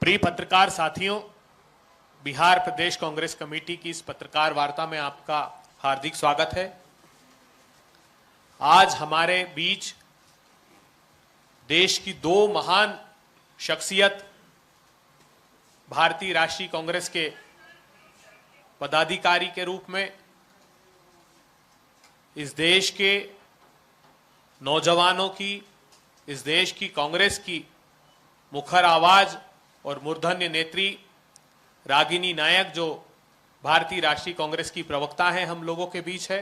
प्रिय पत्रकार साथियों, बिहार प्रदेश कांग्रेस कमेटी की इस पत्रकार वार्ता में आपका हार्दिक स्वागत है। आज हमारे बीच देश की दो महान शख्सियत, भारतीय राष्ट्रीय कांग्रेस के पदाधिकारी के रूप में इस देश के नौजवानों की, इस देश की कांग्रेस की मुखर आवाज और मूर्धन्य नेत्री रागिनी नायक, जो भारतीय राष्ट्रीय कांग्रेस की प्रवक्ता हैं, हम लोगों के बीच है।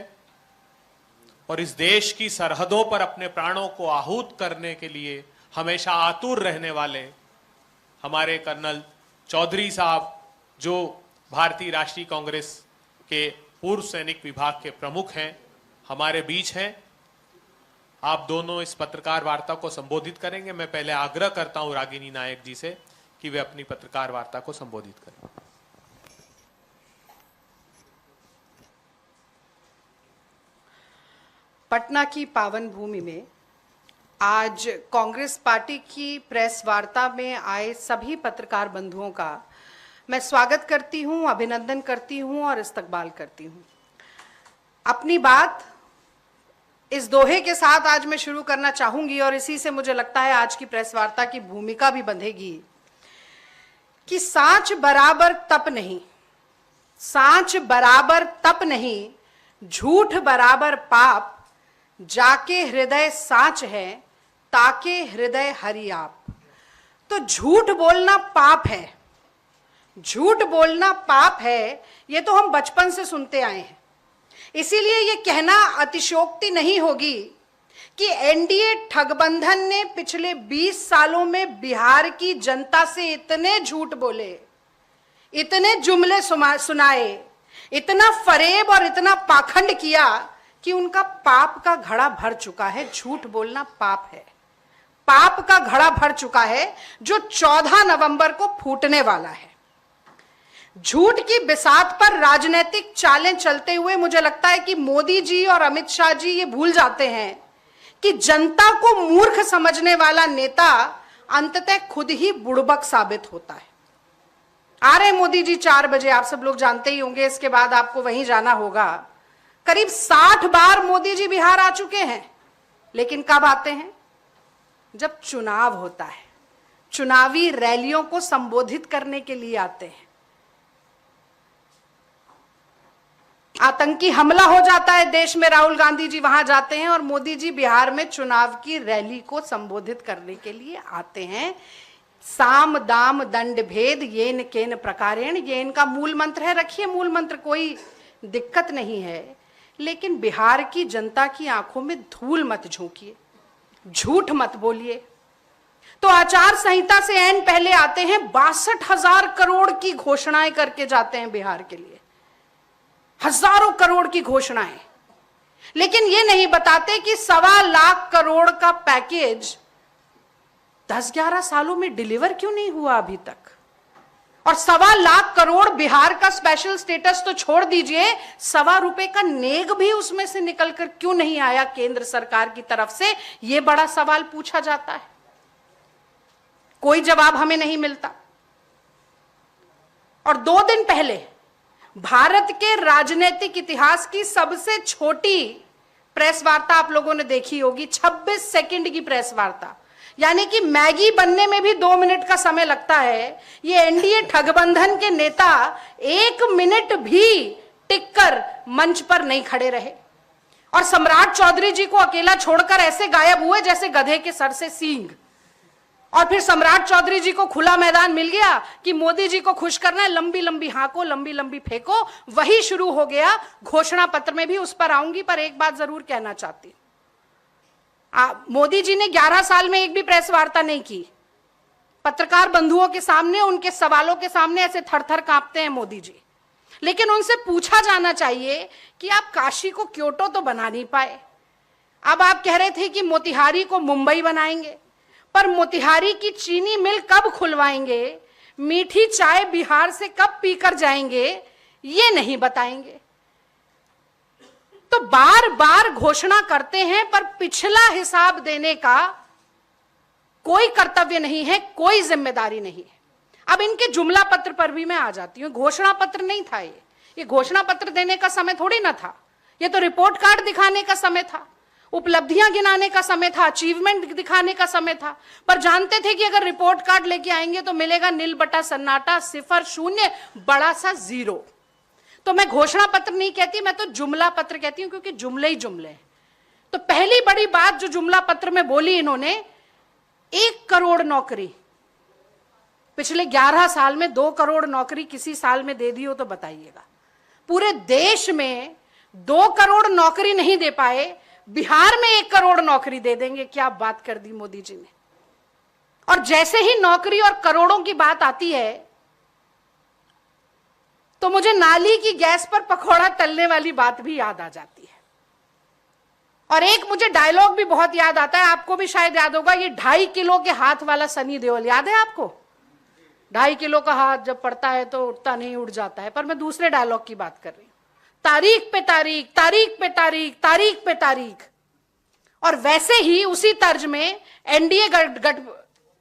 और इस देश की सरहदों पर अपने प्राणों को आहूत करने के लिए हमेशा आतुर रहने वाले हमारे कर्नल चौधरी साहब, जो भारतीय राष्ट्रीय कांग्रेस के पूर्व सैनिक विभाग के प्रमुख हैं, हमारे बीच हैं। आप दोनों इस पत्रकार वार्ता को संबोधित करेंगे। मैं पहले आग्रह करता हूं रागिनी नायक जी से कि वे अपनी पत्रकार वार्ता को संबोधित करें। पटना की पावन भूमि में आज कांग्रेस पार्टी की प्रेस वार्ता में आए सभी पत्रकार बंधुओं का मैं स्वागत करती हूं, अभिनंदन करती हूं और इस्तकबाल करती हूं। अपनी बात इस दोहे के साथ आज मैं शुरू करना चाहूंगी और इसी से मुझे लगता है आज की प्रेस वार्ता की भूमिका भी बंधेगी कि सांच बराबर तप नहीं, सांच बराबर तप नहीं, झूठ बराबर पाप, जाके हृदय सांच है, ताके हृदय हरि आप। तो झूठ बोलना पाप है, झूठ बोलना पाप है, ये तो हम बचपन से सुनते आए हैं। इसीलिए ये कहना अतिशयोक्ति नहीं होगी कि एनडीए ठगबंधन ने पिछले 20 सालों में बिहार की जनता से इतने झूठ बोले, इतने जुमले सुनाए, इतना फरेब और इतना पाखंड किया कि उनका पाप का घड़ा भर चुका है। झूठ बोलना पाप है, पाप का घड़ा भर चुका है जो 14 नवंबर को फूटने वाला है। झूठ की बिसात पर राजनीतिक चालें चलते हुए मुझे लगता है कि मोदी जी और अमित शाह जी ये भूल जाते हैं कि जनता को मूर्ख समझने वाला नेता अंततः खुद ही बुड़बक साबित होता है। आ रहे मोदी जी 4 बजे, आप सब लोग जानते ही होंगे, इसके बाद आपको वहीं जाना होगा। करीब 60 बार मोदी जी बिहार आ चुके हैं, लेकिन कब आते हैं? जब चुनाव होता है, चुनावी रैलियों को संबोधित करने के लिए आते हैं। आतंकी हमला हो जाता है देश में, राहुल गांधी जी वहां जाते हैं और मोदी जी बिहार में चुनाव की रैली को संबोधित करने के लिए आते हैं। साम दाम दंड भेद येन केन प्रकारेण, ये इनका मूल मंत्र है। रखिए मूल मंत्र, कोई दिक्कत नहीं है, लेकिन बिहार की जनता की आंखों में धूल मत झोंकिए, झूठ मत बोलिए। तो आचार संहिता से ऐन पहले आते हैं, 62,000 करोड़ की घोषणाएं करके जाते हैं बिहार के लिए, हजारों करोड़ की घोषणाएं, लेकिन ये नहीं बताते कि 1.25 लाख करोड़ का पैकेज 10-11 सालों में डिलीवर क्यों नहीं हुआ अभी तक। और 1.25 लाख करोड़ बिहार का स्पेशल स्टेटस तो छोड़ दीजिए, ₹1.25 का नेग भी उसमें से निकलकर क्यों नहीं आया केंद्र सरकार की तरफ से, यह बड़ा सवाल पूछा जाता है। कोई जवाब हमें नहीं मिलता। और 2 दिन पहले भारत के राजनीतिक इतिहास की सबसे छोटी प्रेस वार्ता आप लोगों ने देखी होगी, 26 सेकंड की प्रेस वार्ता, यानी कि मैगी बनने में भी 2 मिनट का समय लगता है। ये एनडीए ठगबंधन के नेता 1 मिनट भी टिककर मंच पर नहीं खड़े रहे और सम्राट चौधरी जी को अकेला छोड़कर ऐसे गायब हुए जैसे गधे के सर से सींग। और फिर सम्राट चौधरी जी को खुला मैदान मिल गया कि मोदी जी को खुश करना है, लंबी लंबी हाको, लंबी लंबी फेंको, वही शुरू हो गया। घोषणा पत्र में भी उस पर आऊंगी, पर एक बात जरूर कहना चाहती हूं, मोदी जी ने 11 साल में एक भी प्रेस वार्ता नहीं की। पत्रकार बंधुओं के सामने, उनके सवालों के सामने ऐसे थर-थर कांपते हैं मोदी जी। लेकिन उनसे पूछा जाना चाहिए कि आप काशी को क्योटो तो बना नहीं पाए। अब आप कह रहे थे कि मोतिहारी को मुंबई बनाएंगे, पर मोतिहारी की चीनी मिल कब खुलवाएंगे, मीठी चाय बिहार से कब पीकर जाएंगे, ये नहीं बताएंगे। तो बार बार घोषणा करते हैं पर पिछला हिसाब देने का कोई कर्तव्य नहीं है, कोई जिम्मेदारी नहीं है। अब इनके जुमला पत्र पर भी मैं आ जाती हूँ। घोषणा पत्र नहीं था ये घोषणा पत्र देने का समय थोड़ी ना था, ये तो रिपोर्ट कार्ड दिखाने का समय था, उपलब्धियां गिनाने का समय था, अचीवमेंट दिखाने का समय था। पर जानते थे कि अगर रिपोर्ट कार्ड लेके आएंगे तो मिलेगा नील बटा सन्नाटा, 0 0 बड़ा सा 0। तो मैं घोषणा पत्र नहीं कहती, मैं तो जुमला पत्र कहती हूं, क्योंकि जुमले ही जुमले हैं। तो पहली बड़ी बात जो जुमला पत्र में बोली इन्होंने, 1 करोड़ नौकरी। पिछले 11 साल में 2 करोड़ नौकरी किसी साल में दे दी हो तो बताइएगा। पूरे देश में 2 करोड़ नौकरी नहीं दे पाए, बिहार में 1 करोड़ नौकरी दे देंगे। क्या बात कर दी मोदी जी ने। और जैसे ही नौकरी और करोड़ों की बात आती है तो मुझे नाली की गैस पर पकौड़ा तलने वाली बात भी याद आ जाती है। और एक मुझे डायलॉग भी बहुत याद आता है, आपको भी शायद याद होगा, ये 2.5 किलो के हाथ वाला सनी देओल, याद है आपको? 2.5 किलो का हाथ जब पड़ता है तो उठता नहीं, उड़ जाता है। पर मैं दूसरे डायलॉग की बात कर रही हूं, तारीख पे तारीख, तारीख पे तारीख, तारीख पे तारीख। और वैसे ही उसी तर्ज में एनडीए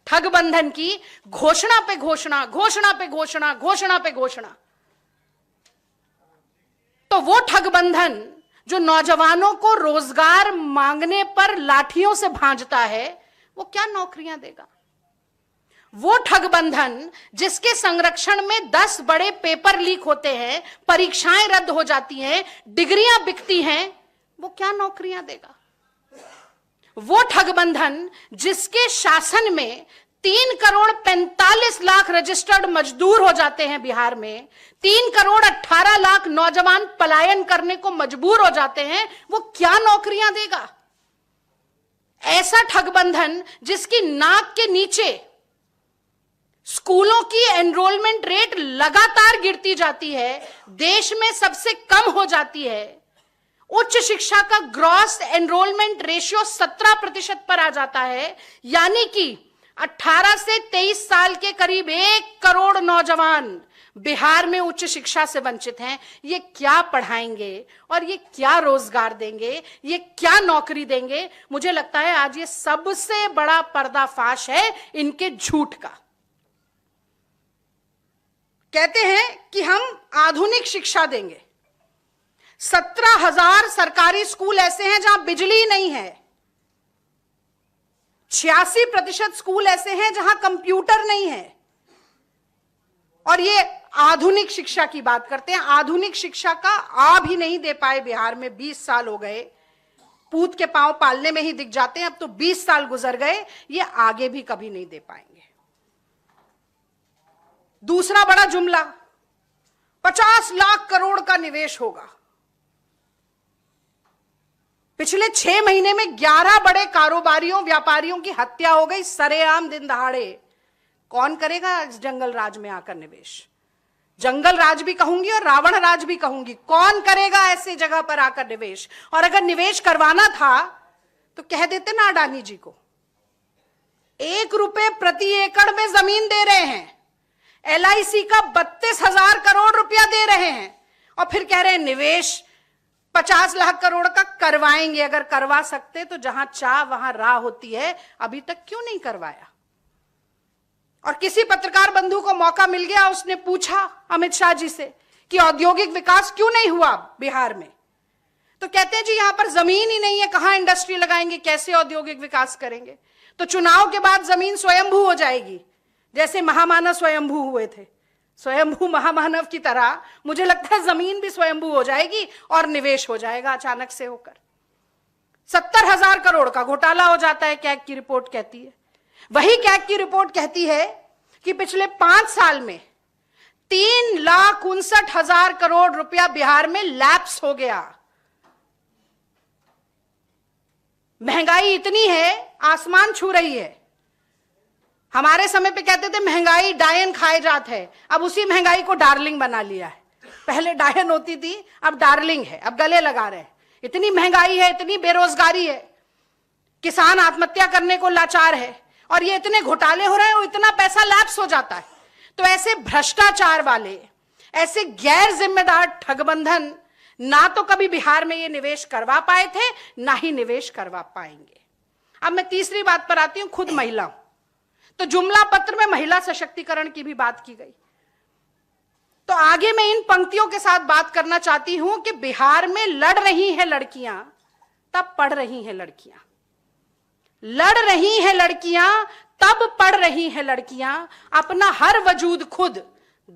ठगबंधन की घोषणा पे घोषणा, घोषणा पे घोषणा, घोषणा पे घोषणा। तो वो ठगबंधन जो नौजवानों को रोजगार मांगने पर लाठियों से भांजता है, वो क्या नौकरियां देगा? वो ठगबंधन जिसके संरक्षण में 10 बड़े पेपर लीक होते हैं, परीक्षाएं रद्द हो जाती हैं, डिग्रियां बिकती हैं, वो क्या नौकरियां देगा? वो ठगबंधन जिसके शासन में 3 करोड़ 45 लाख रजिस्टर्ड मजदूर हो जाते हैं बिहार में, 3 करोड़ 18 लाख नौजवान पलायन करने को मजबूर हो जाते हैं, वो क्या नौकरियां देगा? ऐसा ठगबंधन जिसकी नाक के नीचे स्कूलों की एनरोलमेंट रेट लगातार गिरती जाती है, देश में सबसे कम हो जाती है, उच्च शिक्षा का ग्रॉस एनरोलमेंट रेशियो 17% पर आ जाता है, यानी कि 18 से 23 साल के करीब 1 करोड़ नौजवान बिहार में उच्च शिक्षा से वंचित हैं। ये क्या पढ़ाएंगे और ये क्या रोजगार देंगे, ये क्या नौकरी देंगे? मुझे लगता है आज ये सबसे बड़ा पर्दाफाश है इनके झूठ का। कहते हैं कि हम आधुनिक शिक्षा देंगे। 17,000 सरकारी स्कूल ऐसे हैं जहां बिजली नहीं है, 86% स्कूल ऐसे हैं जहां कंप्यूटर नहीं है। और ये आधुनिक शिक्षा की बात करते हैं। आधुनिक शिक्षा का आ भी नहीं दे पाए बिहार में, 20 साल हो गए। पूत के पांव पालने में ही दिख जाते हैं, अब तो 20 साल गुजर गए, ये आगे भी कभी नहीं दे पाएंगे। दूसरा बड़ा जुमला, 50 लाख करोड़ का निवेश होगा। पिछले 6 महीने में 11 बड़े कारोबारियों, व्यापारियों की हत्या हो गई सरेआम, दिन दहाड़े। कौन करेगा इस जंगल राज में आकर निवेश? जंगल राज भी कहूंगी और रावण राज भी कहूंगी। कौन करेगा ऐसी जगह पर आकर निवेश? और अगर निवेश करवाना था तो कह देते ना अडानी जी को। 1 रुपए प्रति एकड़ में जमीन दे रहे हैं, LIC का 32,000 करोड़ रुपया दे रहे हैं, और फिर कह रहे हैं निवेश 50 लाख करोड़ का करवाएंगे। अगर करवा सकते तो जहां चाह वहां राह होती है, अभी तक क्यों नहीं करवाया? और किसी पत्रकार बंधु को मौका मिल गया, उसने पूछा अमित शाह जी से कि औद्योगिक विकास क्यों नहीं हुआ बिहार में? तो कहते हैं जी यहां पर जमीन ही नहीं है, कहां इंडस्ट्री लगाएंगे, कैसे औद्योगिक विकास करेंगे? तो चुनाव के बाद जमीन स्वयंभू हो जाएगी, जैसे महामानव स्वयंभू हुए थे। स्वयंभू महामानव की तरह मुझे लगता है जमीन भी स्वयंभू हो जाएगी और निवेश हो जाएगा अचानक से होकर। 70,000 करोड़ का घोटाला हो जाता है, कैग की रिपोर्ट कहती है। वही कैग की रिपोर्ट कहती है कि पिछले 5 साल में 3,59,000 करोड़ रुपया बिहार में लैप्स हो गया। महंगाई इतनी है, आसमान छू रही है। हमारे समय पे कहते थे महंगाई डायन खाए जात है, अब उसी महंगाई को डार्लिंग बना लिया है। पहले डायन होती थी, अब डार्लिंग है, अब गले लगा रहे हैं। इतनी महंगाई है, इतनी बेरोजगारी है, किसान आत्महत्या करने को लाचार है, और ये इतने घोटाले हो रहे हैं और इतना पैसा लैप्स हो जाता है। तो ऐसे भ्रष्टाचार वाले, ऐसे गैर जिम्मेदार ठगबंधन ना तो कभी बिहार में ये निवेश करवा पाए थे, ना ही निवेश करवा पाएंगे। अब मैं तीसरी बात पर आती हूं, खुद महिला। तो जुमला पत्र में महिला सशक्तिकरण की भी बात की गई। तो आगे मैं इन पंक्तियों के साथ बात करना चाहती हूं कि बिहार में लड़ रही हैं लड़कियां तब पढ़ रही हैं लड़कियां, लड़ रही हैं लड़कियां तब पढ़ रही हैं लड़कियां, अपना हर वजूद खुद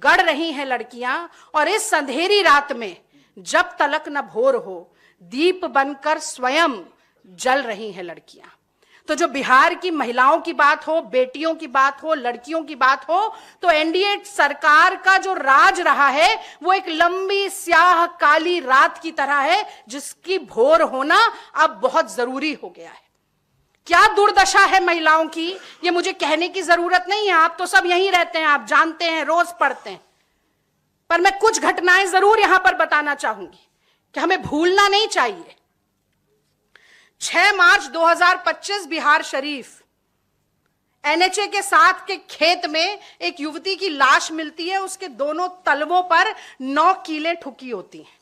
गढ़ रही हैं लड़कियां, और इस अंधेरी रात में जब तलक न भोर हो दीप बनकर स्वयं जल रही हैं लड़कियां। तो जो बिहार की महिलाओं की बात हो, बेटियों की बात हो, लड़कियों की बात हो, तो एनडीए सरकार का जो राज रहा है वो एक लंबी स्याह काली रात की तरह है, जिसकी भोर होना अब बहुत जरूरी हो गया है। क्या दुर्दशा है महिलाओं की, ये मुझे कहने की जरूरत नहीं है, आप तो सब यहीं रहते हैं, आप जानते हैं, रोज पढ़ते हैं। पर मैं कुछ घटनाएं जरूर यहां पर बताना चाहूंगी कि हमें भूलना नहीं चाहिए। 6 मार्च 2025 बिहार शरीफ एनएचए के साथ के खेत में एक युवती की लाश मिलती है, उसके दोनों तलवों पर 9 कीलें ठुकी होती हैं।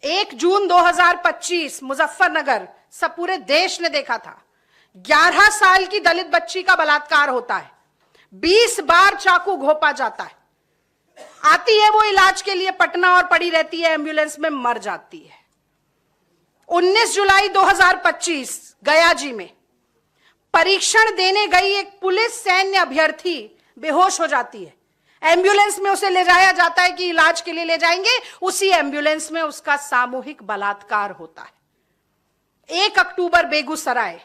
1 जून 2025 मुजफ्फरनगर, सब पूरे देश ने देखा था, 11 साल की दलित बच्ची का बलात्कार होता है, 20 बार चाकू घोंपा जाता है, आती है वो इलाज के लिए पटना और पड़ी रहती है, एम्बुलेंस में मर जाती है। 19 जुलाई 2025 गयाजी में परीक्षण देने गई एक पुलिस सैन्य अभ्यर्थी बेहोश हो जाती है, एम्बुलेंस में उसे ले जाया जाता है कि इलाज के लिए ले जाएंगे, उसी एम्बुलेंस में उसका सामूहिक बलात्कार होता है। 1 अक्टूबर बेगूसराय,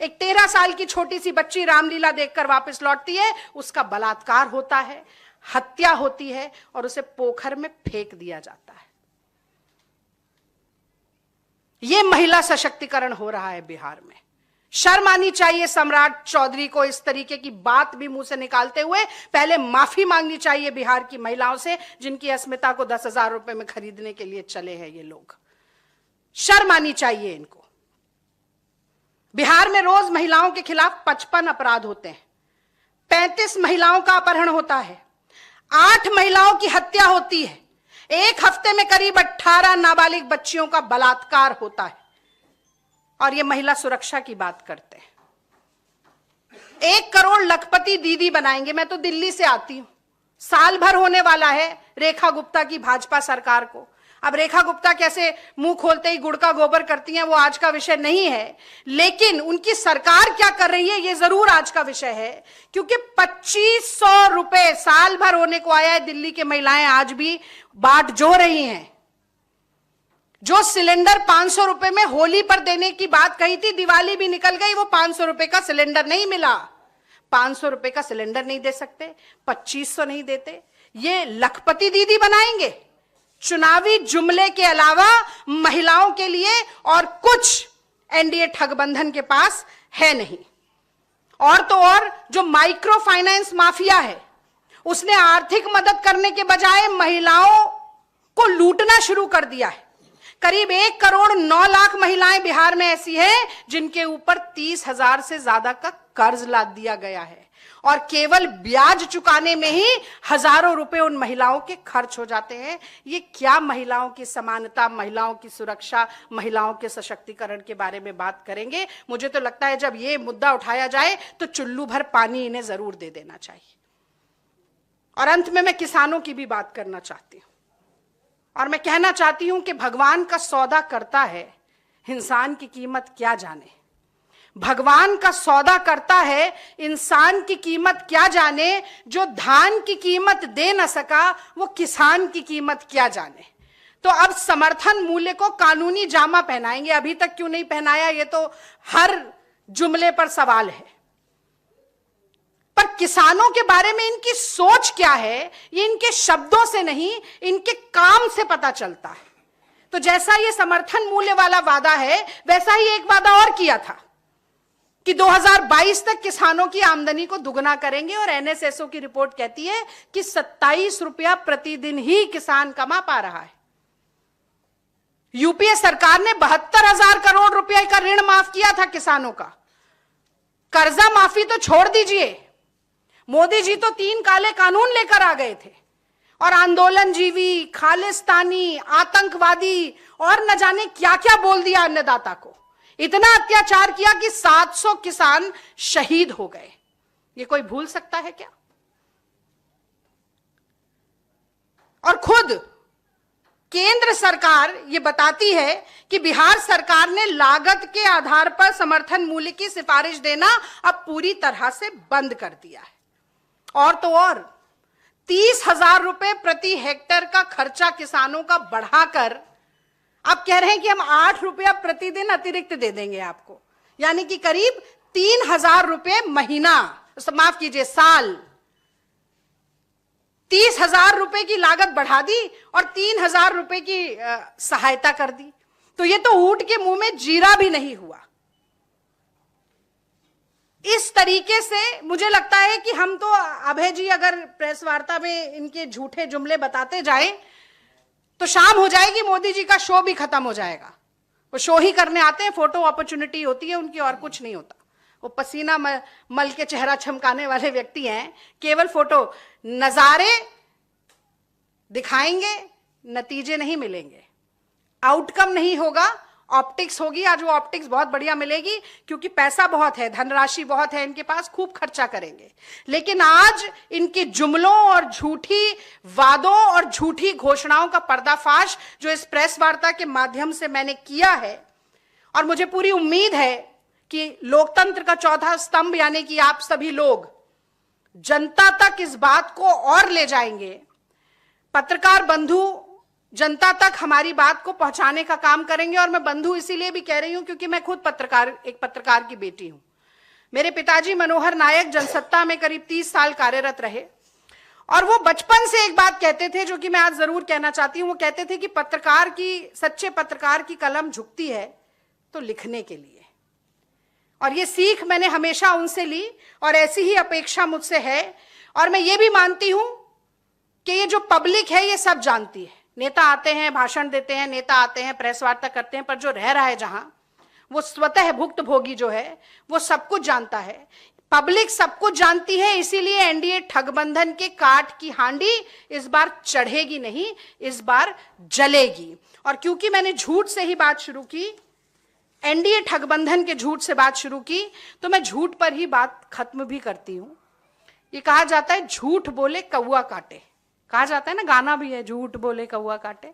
एक 13 साल की छोटी सी बच्ची रामलीला देखकर वापस लौटती है, उसका बलात्कार होता है, हत्या होती है और उसे पोखर में फेंक दिया जाता है। यह महिला सशक्तिकरण हो रहा है बिहार में। शर्म आनी चाहिए सम्राट चौधरी को इस तरीके की बात भी मुंह से निकालते हुए। पहले माफी मांगनी चाहिए बिहार की महिलाओं से, जिनकी अस्मिता को 10,000 रुपए में खरीदने के लिए चले हैं ये लोग। शर्म आनी चाहिए इनको। बिहार में रोज महिलाओं के खिलाफ 55 अपराध होते हैं, 35 महिलाओं का अपहरण होता है, 8 महिलाओं की हत्या होती है, एक हफ्ते में करीब 18 नाबालिग बच्चियों का बलात्कार होता है। और ये महिला सुरक्षा की बात करते हैं। 1 करोड़ लखपति दीदी बनाएंगे। मैं तो दिल्ली से आती हूं, साल भर होने वाला है रेखा गुप्ता की भाजपा सरकार को। अब रेखा गुप्ता कैसे मुंह खोलते ही गुड़ का गोबर करती हैं वो आज का विषय नहीं है, लेकिन उनकी सरकार क्या कर रही है ये जरूर आज का विषय है। क्योंकि 2500 रुपए साल भर होने को आया है, दिल्ली की महिलाएं आज भी बाट जो रही हैं। जो सिलेंडर 500 रुपए में होली पर देने की बात कही थी, दिवाली भी निकल गई, वो 500 रुपए का सिलेंडर नहीं मिला। 500 रुपए का सिलेंडर नहीं दे सकते, 2500 नहीं देते, ये लखपति दीदी बनाएंगे। चुनावी जुमले के अलावा महिलाओं के लिए और कुछ एनडीए ठगबंधन के पास है नहीं। और तो और जो माइक्रो फाइनेंस माफिया है, उसने आर्थिक मदद करने के बजाय महिलाओं को लूटना शुरू कर दिया है। करीब 1 करोड़ 9 लाख महिलाएं बिहार में ऐसी हैं जिनके ऊपर 30,000 से ज्यादा का कर्ज लाद दिया गया है, और केवल ब्याज चुकाने में ही हजारों रुपए उन महिलाओं के खर्च हो जाते हैं। ये क्या महिलाओं की समानता, महिलाओं की सुरक्षा, महिलाओं के सशक्तिकरण के बारे में बात करेंगे। मुझे तो लगता है जब ये मुद्दा उठाया जाए तो चुल्लू भर पानी इन्हें जरूर दे देना चाहिए। और अंत में मैं किसानों की भी बात करना चाहती हूं, और मैं कहना चाहती हूं कि भगवान का सौदा करता है, इंसान की कीमत क्या जाने। भगवान का सौदा करता है, इंसान की कीमत क्या जाने। जो धान की कीमत दे न सका वो किसान की कीमत क्या जाने। तो अब समर्थन मूल्य को कानूनी जामा पहनाएंगे। अभी तक क्यों नहीं पहनाया, ये तो हर जुमले पर सवाल है। पर किसानों के बारे में इनकी सोच क्या है, ये इनके शब्दों से नहीं, इनके काम से पता चलता है। तो जैसा ये समर्थन मूल्य वाला वादा है, वैसा ही एक वादा और किया था कि 2022 तक किसानों की आमदनी को दुगना करेंगे। और एनएसएसओ की रिपोर्ट कहती है कि 27 रुपया प्रतिदिन ही किसान कमा पा रहा है। यूपीए सरकार ने 72,000 करोड़ रुपए का ऋण माफ किया था किसानों का। कर्जा माफी तो छोड़ दीजिए, मोदी जी तो 3 काले कानून लेकर आ गए थे, और आंदोलनजीवी, खालिस्तानी, आतंकवादी और न जाने क्या क्या बोल दिया अन्नदाता को। इतना अत्याचार किया कि 700 किसान शहीद हो गए। ये कोई भूल सकता है क्या? और खुद केंद्र सरकार ये बताती है कि बिहार सरकार ने लागत के आधार पर समर्थन मूल्य की सिफारिश देना अब पूरी तरह से बंद कर दिया है। और तो और 30,000 रुपए प्रति हेक्टेयर का खर्चा किसानों का बढ़ाकर अब कह रहे हैं कि हम 8 रुपया प्रतिदिन अतिरिक्त दे देंगे आपको, यानी कि करीब 3,000 रुपए महीना, माफ कीजिए साल। 30,000 रुपए की लागत बढ़ा दी और 3,000 रुपए की सहायता कर दी। तो ये तो ऊंट के मुंह में जीरा भी नहीं हुआ। इस तरीके से मुझे लगता है कि हम तो अभय जी अगर प्रेस वार्ता में इनके झूठे जुमले बताते जाएं तो शाम हो जाएगी, मोदी जी का शो भी खत्म हो जाएगा। वो शो ही करने आते हैं, फोटो अपॉर्चुनिटी होती है उनकी, और कुछ नहीं होता। वो पसीना मल के चेहरा चमकाने वाले व्यक्ति हैं, केवल फोटो नजारे दिखाएंगे, नतीजे नहीं मिलेंगे, आउटकम नहीं होगा, ऑप्टिक्स होगी। आज वो ऑप्टिक्स बहुत बढ़िया मिलेगी क्योंकि पैसा बहुत है, धनराशि बहुत है इनके पास, खूब खर्चा करेंगे। लेकिन आज इनके जुमलों और झूठी वादों और झूठी घोषणाओं का पर्दाफाश जो इस प्रेस वार्ता के माध्यम से मैंने किया है, और मुझे पूरी उम्मीद है कि लोकतंत्र का चौथा स्तंभ यानी कि आप सभी लोग जनता तक इस बात को और ले जाएंगे। पत्रकार बंधु जनता तक हमारी बात को पहुंचाने का काम करेंगे। और मैं बंधु इसीलिए भी कह रही हूं क्योंकि मैं खुद एक पत्रकार की बेटी हूं। मेरे पिताजी मनोहर नायक जनसत्ता में करीब 30 साल कार्यरत रहे, और वो बचपन से एक बात कहते थे जो कि मैं आज जरूर कहना चाहती हूं। वो कहते थे कि सच्चे पत्रकार की कलम झुकती है तो लिखने के लिए। और ये सीख मैंने हमेशा उनसे ली और ऐसी ही अपेक्षा मुझसे है। और मैं ये भी मानती हूं कि ये जो पब्लिक है ये सब जानती है। नेता आते हैं, भाषण देते हैं, नेता आते हैं, प्रेस वार्ता करते हैं, पर जो रह रहा है जहां, वो स्वतः भुक्तभोगी जो है वो सब कुछ जानता है। पब्लिक सब कुछ जानती है, इसीलिए एनडीए ठगबंधन के काट की हांडी इस बार चढ़ेगी नहीं, इस बार जलेगी। और क्योंकि मैंने झूठ से ही बात शुरू की, एनडीए ठगबंधन के झूठ से बात शुरू की, तो मैं झूठ पर ही बात खत्म भी करती हूं। ये कहा जाता है झूठ बोले कौआ काटे, कहा जाता है ना, गाना भी है, झूठ बोले कौआ काटे।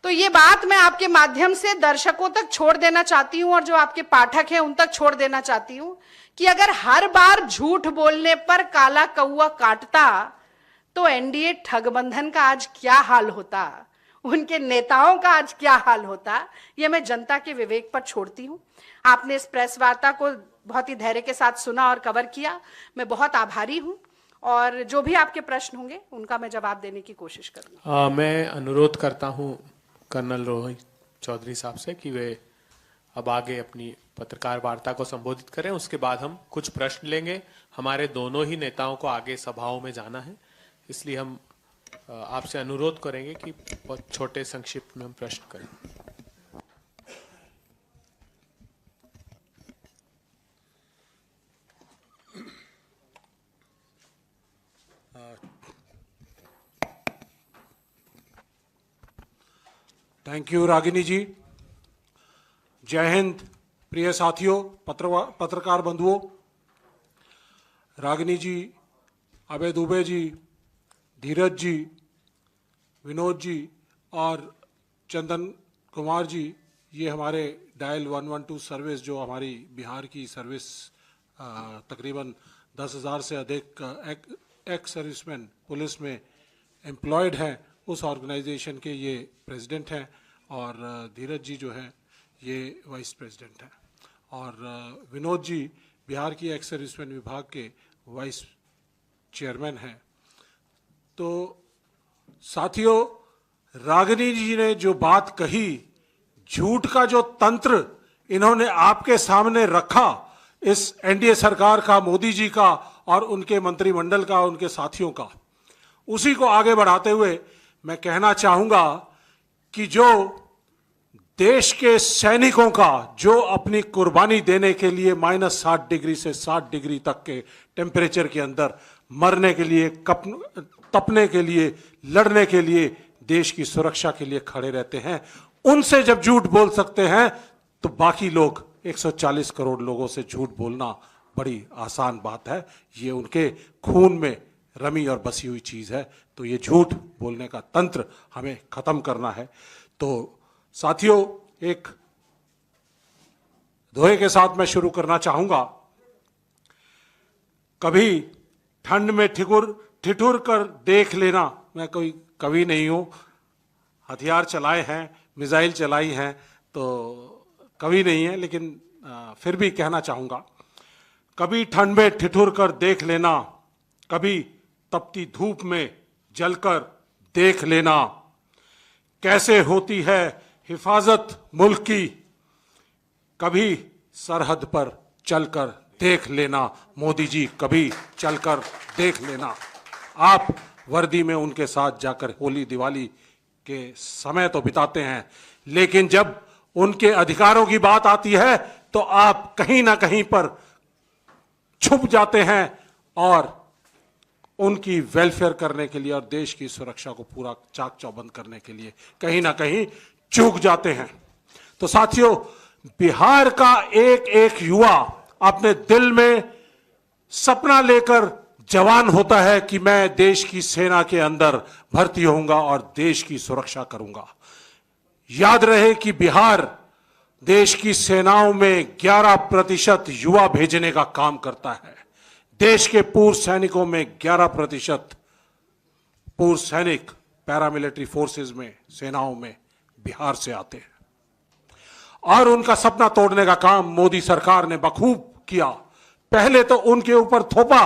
तो ये बात मैं आपके माध्यम से दर्शकों तक छोड़ देना चाहती हूं और जो आपके पाठक हैं उन तक छोड़ देना चाहती हूं कि अगर हर बार झूठ बोलने पर काला कौआ काटता तो एनडीए ठगबंधन का आज क्या हाल होता, उनके नेताओं का आज क्या हाल होता, ये मैं जनता के विवेक पर छोड़ती हूं। आपने इस प्रेस वार्ता को बहुत ही धैर्य के साथ सुना और कवर किया, मैं बहुत आभारी हूं। और जो भी आपके प्रश्न होंगे उनका मैं जवाब देने की कोशिश करूंगी। मैं अनुरोध करता हूं कर्नल रोहित चौधरी साहब से कि वे अब आगे अपनी पत्रकार वार्ता को संबोधित करें। उसके बाद हम कुछ प्रश्न लेंगे। हमारे दोनों ही नेताओं को आगे सभाओं में जाना है, इसलिए हम आपसे अनुरोध करेंगे कि बहुत छोटे संक्षिप्त में हम प्रश्न करें। थैंक यू रागिनी जी। जय हिंद प्रिय साथियों, पत्रकार बंधुओं। रागिनी जी, अभय दुबे जी, धीरज जी, विनोद जी और चंदन कुमार जी, ये हमारे डायल 112 सर्विस जो हमारी बिहार की सर्विस तकरीबन 10,000 से अधिक एक्स सर्विसमैन पुलिस में एम्प्लॉयड हैं, उस ऑर्गेनाइजेशन के ये प्रेसिडेंट हैं। और धीरज जी जो है ये वाइस प्रेसिडेंट हैं। और विनोद जी बिहार की एक्स सर्विसमैन विभाग के वाइस चेयरमैन हैं। तो साथियों, रागिनी जी ने जो बात कही, झूठ का जो तंत्र इन्होंने आपके सामने रखा, इस एनडीए सरकार का, मोदी जी का और उनके मंत्रिमंडल का, उनके साथियों का, उसी को आगे बढ़ाते हुए मैं कहना चाहूंगा कि जो देश के सैनिकों का जो अपनी कुर्बानी देने के लिए -60 डिग्री से 60 डिग्री तक के टेम्परेचर के अंदर मरने के लिए, तपने के लिए, लड़ने के लिए, देश की सुरक्षा के लिए खड़े रहते हैं, उनसे जब झूठ बोल सकते हैं तो बाकी लोग 140 करोड़ लोगों से झूठ बोलना बड़ी आसान बात है, ये उनके खून में रमी और बसी हुई चीज है। तो ये झूठ बोलने का तंत्र हमें खत्म करना है। तो साथियों, एक दोहे के साथ मैं शुरू करना चाहूंगा। कभी ठंड में ठिठुर कर देख लेना। मैं कोई कवि नहीं हूं, हथियार चलाए हैं, मिसाइल चलाई हैं, तो कवि नहीं है, लेकिन फिर भी कहना चाहूंगा। कभी ठंड में ठिठुर कर देख लेना, कभी तपती धूप में जलकर देख लेना, कैसे होती है हिफाजत मुल्क की, कभी सरहद पर चलकर देख लेना। मोदी जी, कभी चलकर देख लेना। आप वर्दी में उनके साथ जाकर होली दिवाली के समय तो बिताते हैं, लेकिन जब उनके अधिकारों की बात आती है तो आप कहीं ना कहीं पर छुप जाते हैं और उनकी वेलफेयर करने के लिए और देश की सुरक्षा को पूरा चाक चौबंद करने के लिए कहीं ना कहीं चूक जाते हैं। तो साथियों, बिहार का एक एक युवा अपने दिल में सपना लेकर जवान होता है कि मैं देश की सेना के अंदर भर्ती होऊंगा और देश की सुरक्षा करूंगा। याद रहे कि बिहार देश की सेनाओं में 11% युवा भेजने का काम करता है। देश के पूर्व सैनिकों में 11% पूर्व सैनिक पैरामिलिट्री फोर्सेस में, सेनाओं में बिहार से आते हैं। और उनका सपना तोड़ने का काम मोदी सरकार ने बखूब किया। पहले तो उनके ऊपर थोपा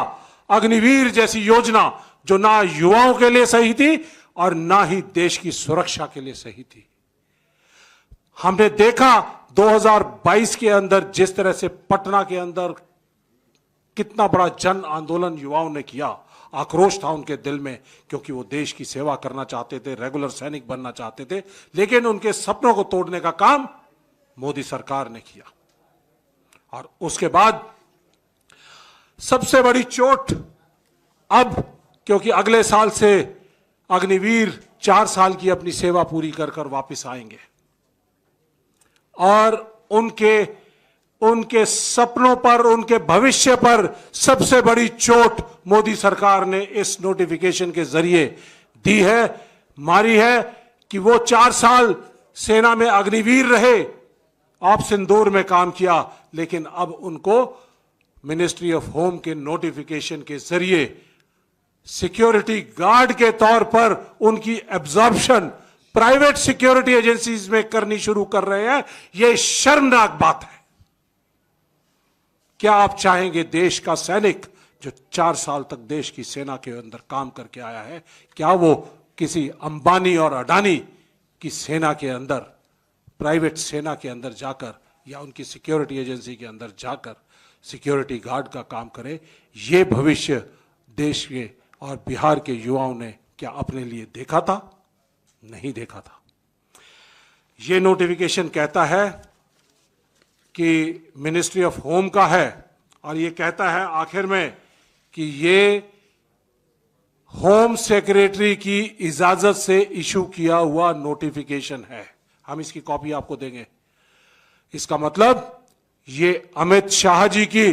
अग्निवीर जैसी योजना, जो ना युवाओं के लिए सही थी और ना ही देश की सुरक्षा के लिए सही थी। हमने देखा 2022 के अंदर जिस तरह से पटना के अंदर कितना बड़ा जन आंदोलन युवाओं ने किया। आक्रोश था उनके दिल में, क्योंकि वो देश की सेवा करना चाहते थे, रेगुलर सैनिक बनना चाहते थे, लेकिन उनके सपनों को तोड़ने का काम मोदी सरकार ने किया। और उसके बाद सबसे बड़ी चोट अब, क्योंकि अगले साल से अग्निवीर 4 साल की अपनी सेवा पूरी कर कर वापस आएंगे और उनके सपनों पर, उनके भविष्य पर सबसे बड़ी चोट मोदी सरकार ने इस नोटिफिकेशन के जरिए दी है, मारी है कि वो 4 साल सेना में अग्निवीर रहे, आप सिंदूर में काम किया, लेकिन अब उनको मिनिस्ट्री ऑफ होम के नोटिफिकेशन के जरिए सिक्योरिटी गार्ड के तौर पर उनकी एब्जॉर्प्शन प्राइवेट सिक्योरिटी एजेंसीज में करनी शुरू कर रहे हैं। यह शर्मनाक बात है। क्या आप चाहेंगे देश का सैनिक जो 4 साल तक देश की सेना के अंदर काम करके आया है, क्या वो किसी अंबानी और अडानी की सेना के अंदर, प्राइवेट सेना के अंदर जाकर या उनकी सिक्योरिटी एजेंसी के अंदर जाकर सिक्योरिटी गार्ड का काम करे? ये भविष्य देश के और बिहार के युवाओं ने क्या अपने लिए देखा था? नहीं देखा था। ये नोटिफिकेशन कहता है कि मिनिस्ट्री ऑफ होम का है और ये कहता है आखिर में कि ये होम सेक्रेटरी की इजाजत से इशू किया हुआ नोटिफिकेशन है। हम इसकी कॉपी आपको देंगे। इसका मतलब ये अमित शाह जी की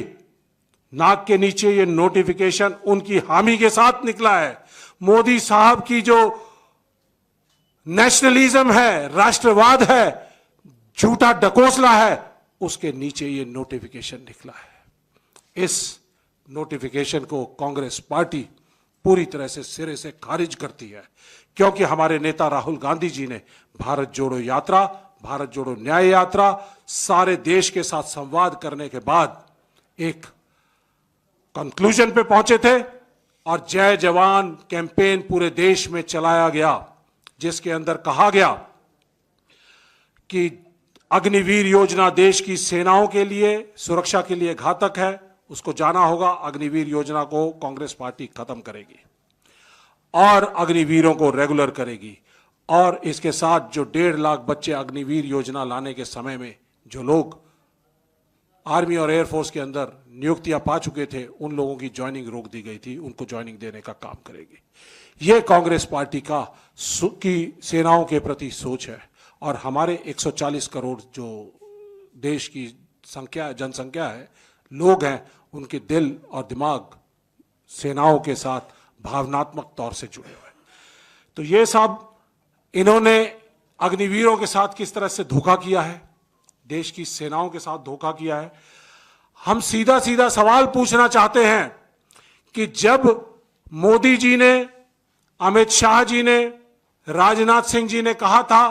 नाक के नीचे ये नोटिफिकेशन उनकी हामी के साथ निकला है। मोदी साहब की जो नेशनलिज्म है, राष्ट्रवाद है, झूठा डकोसला है, उसके नीचे ये नोटिफिकेशन निकला है। इस नोटिफिकेशन को कांग्रेस पार्टी पूरी तरह से सिरे से खारिज करती है, क्योंकि हमारे नेता राहुल गांधी जी ने भारत जोड़ो यात्रा, भारत जोड़ो न्याय यात्रा, सारे देश के साथ संवाद करने के बाद एक कंक्लूजन पे पहुंचे थे और जय जवान कैंपेन पूरे देश में चलाया गया, जिसके अंदर कहा गया कि अग्निवीर योजना देश की सेनाओं के लिए, सुरक्षा के लिए घातक है, उसको जाना होगा। अग्निवीर योजना को कांग्रेस पार्टी खत्म करेगी और अग्निवीरों को रेगुलर करेगी। और इसके साथ जो 1.5 लाख बच्चे अग्निवीर योजना लाने के समय में जो लोग आर्मी और एयरफोर्स के अंदर नियुक्तियां पा चुके थे, उन लोगों की ज्वाइनिंग रोक दी गई थी, उनको ज्वाइनिंग देने का काम करेगी। यह कांग्रेस पार्टी की सेनाओं के प्रति सोच है। और हमारे 140 करोड़ जो देश की संख्या, जनसंख्या है, लोग हैं, उनके दिल और दिमाग सेनाओं के साथ भावनात्मक तौर से जुड़े हुए। तो ये सब इन्होंने अग्निवीरों के साथ किस तरह से धोखा किया है, देश की सेनाओं के साथ धोखा किया है। हम सीधा सीधा सवाल पूछना चाहते हैं कि जब मोदी जी ने, अमित शाह जी ने, राजनाथ सिंह जी ने कहा था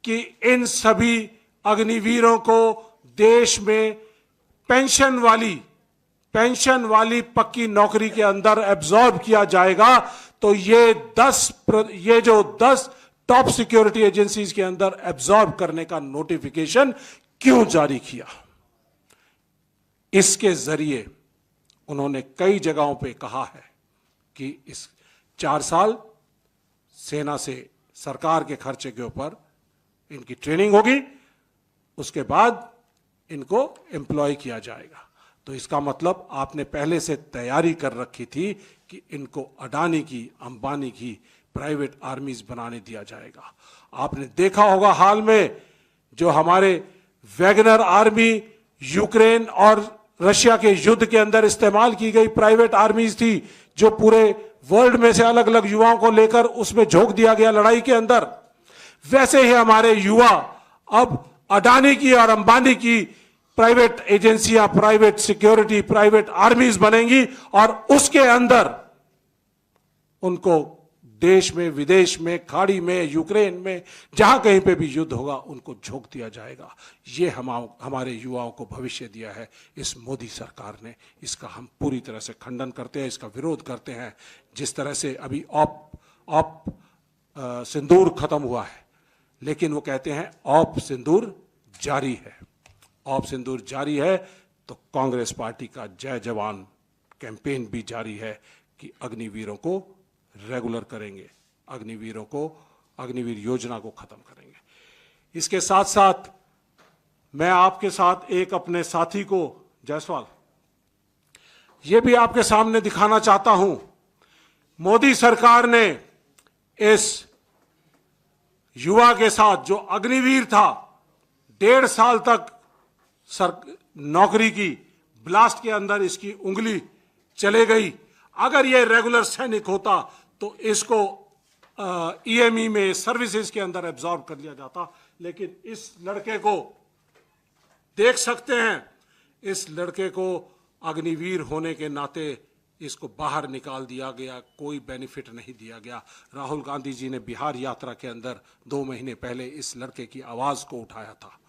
कि इन सभी अग्निवीरों को देश में पेंशन वाली पक्की नौकरी के अंदर एब्जॉर्ब किया जाएगा, तो ये 10 टॉप सिक्योरिटी एजेंसीज के अंदर एब्जॉर्ब करने का नोटिफिकेशन क्यों जारी किया? इसके जरिए उन्होंने कई जगहों पे कहा है कि इस 4 साल सेना से सरकार के खर्चे के ऊपर इनकी ट्रेनिंग होगी, उसके बाद इनको एम्प्लॉय किया जाएगा। तो इसका मतलब आपने पहले से तैयारी कर रखी थी कि इनको अडानी की, अंबानी की प्राइवेट आर्मीज बनाने दिया जाएगा। आपने देखा होगा हाल में जो हमारे वैगनर आर्मी यूक्रेन और रशिया के युद्ध के अंदर इस्तेमाल की गई प्राइवेट आर्मीज थी, जो पूरे वर्ल्ड में से अलग अलग युवाओं को लेकर उसमें झोंक दिया गया लड़ाई के अंदर। वैसे ही हमारे युवा अब अडानी की और अंबानी की प्राइवेट एजेंसियां, प्राइवेट सिक्योरिटी, प्राइवेट आर्मीज बनेंगी और उसके अंदर उनको देश में, विदेश में, खाड़ी में, यूक्रेन में, जहां कहीं पे भी युद्ध होगा उनको झोंक दिया जाएगा। ये हमारे युवाओं को भविष्य दिया है इस मोदी सरकार ने। इसका हम पूरी तरह से खंडन करते हैं, इसका विरोध करते हैं। जिस तरह से अभी ऑप सिंदूर खत्म हुआ है, लेकिन वो कहते हैं ऑप सिंदूर जारी है। ऑप सिंदूर जारी है तो कांग्रेस पार्टी का जय जवान कैंपेन भी जारी है कि अग्निवीरों को रेगुलर करेंगे, अग्निवीर योजना को खत्म करेंगे। इसके साथ साथ मैं आपके साथ एक अपने साथी को, जायसवाल, ये भी आपके सामने दिखाना चाहता हूं। मोदी सरकार ने इस युवा के साथ जो अग्निवीर था, 1.5 साल तक नौकरी की, ब्लास्ट के अंदर इसकी उंगली चले गई। अगर ये रेगुलर सैनिक होता तो इसको ईएमई में, सर्विसेज के अंदर एब्जॉर्ब कर लिया जाता। लेकिन इस लड़के को देख सकते हैं, इस लड़के को अग्निवीर होने के नाते इसको बाहर निकाल दिया गया, कोई बेनिफिट नहीं दिया गया। राहुल गांधी जी ने बिहार यात्रा के अंदर 2 महीने पहले इस लड़के की आवाज को उठाया था।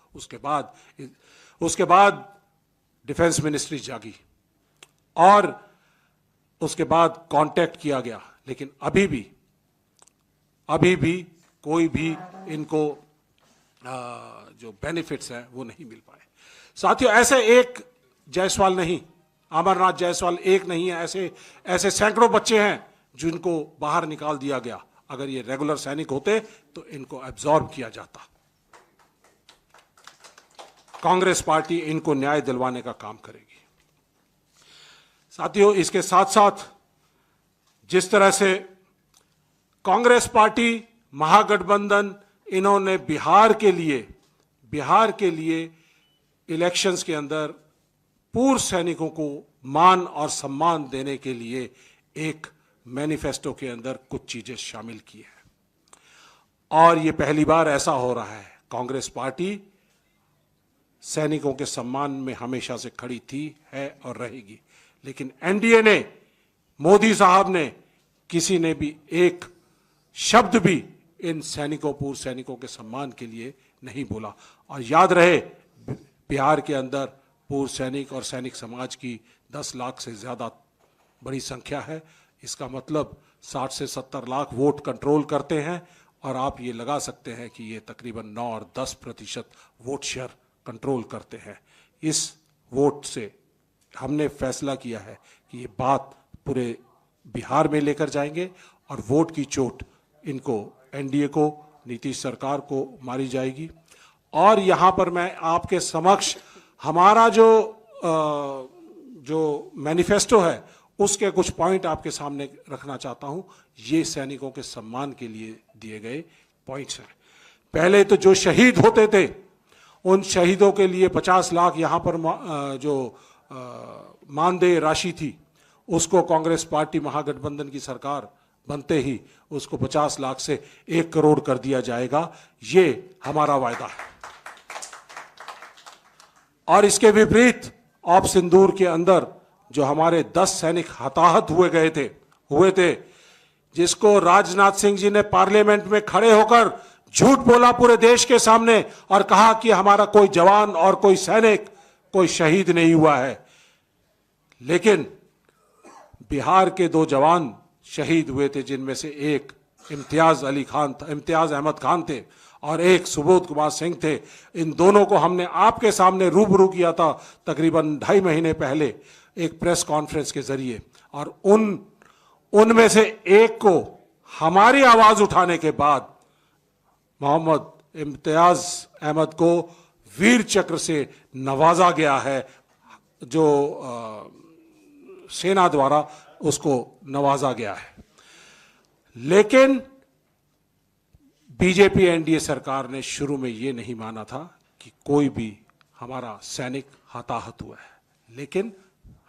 उसके बाद डिफेंस मिनिस्ट्री जागी और उसके बाद कांटेक्ट किया गया, लेकिन अभी भी कोई भी इनको जो बेनिफिट्स हैं वो नहीं मिल पाए। साथियों, ऐसे एक जायसवाल नहीं, अमरनाथ जायसवाल एक नहीं है, ऐसे सैकड़ों बच्चे हैं जिनको बाहर निकाल दिया गया। अगर ये रेगुलर सैनिक होते तो इनको एब्जॉर्ब किया जाता। कांग्रेस पार्टी इनको न्याय दिलवाने का काम करेगी। साथियों, इसके साथ साथ जिस तरह से कांग्रेस पार्टी, महागठबंधन, इन्होंने बिहार के लिए इलेक्शंस के अंदर पूर्व सैनिकों को मान और सम्मान देने के लिए एक मैनिफेस्टो के अंदर कुछ चीजें शामिल की है। और ये पहली बार ऐसा हो रहा है। कांग्रेस पार्टी सैनिकों के सम्मान में हमेशा से खड़ी थी, है और रहेगी। लेकिन एनडीए ने, मोदी साहब ने, किसी ने भी एक शब्द भी इन सैनिकों, पूर्व सैनिकों के सम्मान के लिए नहीं बोला। और याद रहे, बिहार के अंदर पूर्व सैनिक और सैनिक समाज की 10 लाख से ज्यादा बड़ी संख्या है। इसका मतलब 60 से 70 लाख वोट कंट्रोल करते हैं। और आप ये लगा सकते हैं कि ये तकरीबन 9 और 10% वोट शेयर कंट्रोल करते हैं। इस वोट से हमने फैसला किया है कि ये बात पूरे बिहार में लेकर जाएंगे और वोट की चोट इनको, एनडीए को, नीतीश सरकार को मारी जाएगी। और यहां पर मैं आपके समक्ष हमारा जो मैनिफेस्टो है उसके कुछ पॉइंट आपके सामने रखना चाहता हूं। ये सैनिकों के सम्मान के लिए दिए गए पॉइंट्स हैं। पहले तो जो शहीद होते थे उन शहीदों के लिए 50 लाख यहां पर जो मानदेय राशि थी उसको कांग्रेस पार्टी महागठबंधन की सरकार बनते ही उसको 50 लाख से 1 करोड़ कर दिया जाएगा। ये हमारा वायदा है। और इसके विपरीत ऑप सिंदूर के अंदर जो हमारे 10 सैनिक हताहत हुए थे, जिसको राजनाथ सिंह जी ने पार्लियामेंट में खड़े होकर झूठ बोला पूरे देश के सामने और कहा कि हमारा कोई जवान और कोई सैनिक कोई शहीद नहीं हुआ है, लेकिन बिहार के 2 जवान शहीद हुए थे, जिनमें से एक इम्तियाज अहमद खान थे और एक सुबोध कुमार सिंह थे। इन दोनों को हमने आपके सामने रूबरू किया था तकरीबन 2.5 महीने पहले एक प्रेस कॉन्फ्रेंस के जरिए, और उनमें से एक को हमारी आवाज उठाने के बाद मोहम्मद इम्तियाज अहमद को वीर चक्र से नवाजा गया है, जो सेना द्वारा उसको नवाजा गया है। लेकिन बीजेपी एनडीए सरकार ने शुरू में यह नहीं माना था कि कोई भी हमारा सैनिक हताहत हुआ है, लेकिन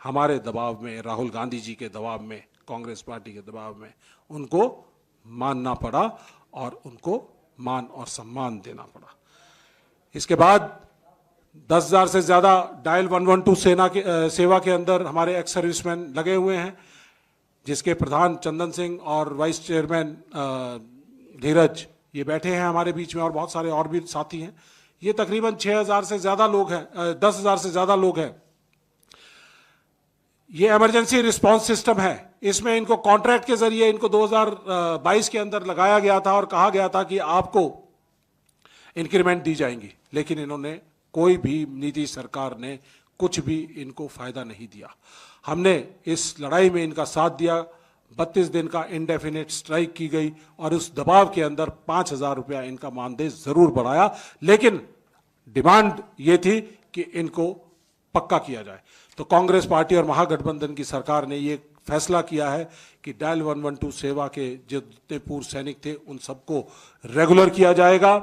हमारे दबाव में, राहुल गांधी जी के दबाव में, कांग्रेस पार्टी के दबाव में उनको मानना पड़ा और उनको मान और सम्मान देना पड़ा। इसके बाद 10,000 से ज्यादा डायल 112 सेवा के अंदर हमारे एक्स सर्विसमैन लगे हुए हैं, जिसके प्रधान चंदन सिंह और वाइस चेयरमैन धीरज ये बैठे हैं हमारे बीच में, और बहुत सारे और भी साथी हैं। ये तकरीबन 6,000 से ज्यादा लोग हैं, 10,000 से ज्यादा लोग हैं। ये इमरजेंसी रिस्पांस सिस्टम है। इसमें इनको कॉन्ट्रैक्ट के जरिए इनको 2022 के अंदर लगाया गया था और कहा गया था कि आपको इंक्रीमेंट दी जाएंगी, लेकिन इन्होंने कोई भी नीति सरकार ने कुछ भी इनको फायदा नहीं दिया। हमने इस लड़ाई में इनका साथ दिया। 32 दिन का इंडेफिनिट स्ट्राइक की गई और उस दबाव के अंदर 5,000 रुपया इनका मानदेय जरूर बढ़ाया, लेकिन डिमांड ये थी कि इनको पक्का किया जाए। तो कांग्रेस पार्टी और महागठबंधन की सरकार ने ये फैसला किया है कि डायल 112 सेवा के जितने पूर्व सैनिक थे उन सबको रेगुलर किया जाएगा।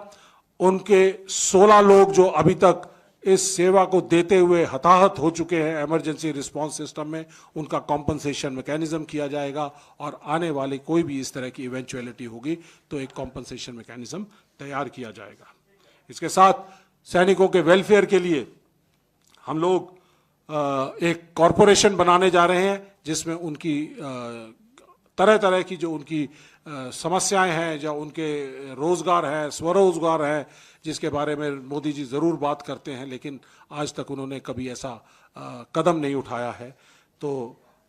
उनके 16 लोग जो अभी तक इस सेवा को देते हुए हताहत हो चुके हैं इमरजेंसी रिस्पांस सिस्टम में, उनका कॉम्पनसेशन मैकेनिज्म किया जाएगा, और आने वाली कोई भी इस तरह की इवेंचुअलिटी होगी तो एक कॉम्पनसेशन मैकेनिज्म तैयार किया जाएगा। इसके साथ सैनिकों के वेलफेयर के लिए हम लोग एक कॉरपोरेशन बनाने जा रहे हैं, जिसमें उनकी तरह तरह की जो उनकी समस्याएं हैं, जो उनके रोजगार है, स्वरोजगार है, जिसके बारे में मोदी जी जरूर बात करते हैं, लेकिन आज तक उन्होंने कभी ऐसा कदम नहीं उठाया है। तो